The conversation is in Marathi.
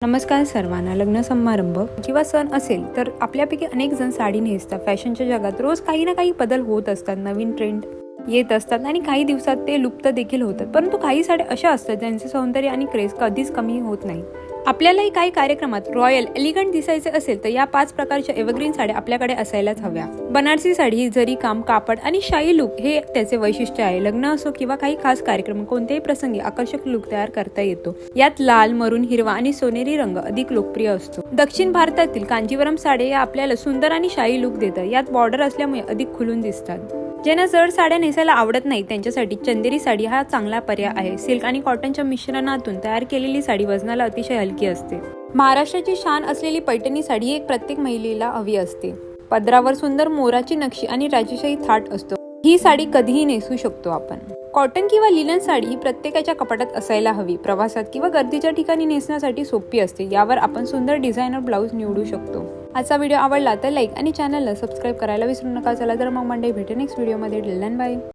नमस्कार सर्वांना. लग्न समारंभ किंवा सण असेल तर आपल्यापैकी अनेक जण साडी नेसतात. फॅशनच्या जगात रोज काही ना काही बदल होत असतात, नवीन ट्रेंड येत असतात आणि काही दिवसात ते लुप्त देखील होतात. परंतु काही साड्या अशा असतात ज्यांचे सौंदर्य आणि क्रेज कधीच कमी होत नाही. आपल्यालाही काही कार्यक्रमात रॉयल एलिगंट दिसायचे असेल तर या 5 प्रकारच्या एव्हरग्रीन साड्या आपल्याकडे असायलाच हव्या. बनारसी साडी, जरी काम, कापड आणि शाही लुक हे त्याचे वैशिष्ट्य आहे. लग्न असो किंवा काही खास कार्यक्रम, कोणत्याही प्रसंगी आकर्षक लुक तयार करता येतो. यात लाल, मरून, हिरवा आणि सोनेरी रंग अधिक लोकप्रिय असतो. दक्षिण भारतातील कांजीवरम साड्या या आपल्याला सुंदर आणि शाही लुक देतात. यात बॉर्डर असल्यामुळे अधिक खुलून दिसतात. ज्यांना जड साड्या नेसायला आवडत नाही त्यांच्यासाठी चंदेरी साडी हा चांगला पर्याय आहे. सिल्क आणि कॉटनच्या मिश्रणातून तयार केलेली साडी वजनाला अतिशय हलकी असते. महाराष्ट्राची शान असलेली पैठणी साडी ही एक प्रत्येक महिलेला हवी असते. पदरावर सुंदर मोराची नक्षी आणि राजेशाही थाट असतो. ही साडी कधीही नेसू शकतो आपण. कॉटन किंवा लिनन साडी ही प्रत्येकाच्या कपाटात असायला हवी. प्रवासात किंवा गर्दीच्या ठिकाणी नेसण्यासाठी सोपी असते. यावर आपण सुंदर डिझायनर ब्लाऊज निवडू शकतो. आजचा व्हिडिओ आवडला तर लाईक आणि चॅनलला सबस्क्राईब करायला विसरू नका. चला तर मग मंडळी, भेटू नेक्स्ट व्हिडिओमध्ये. Till then bye.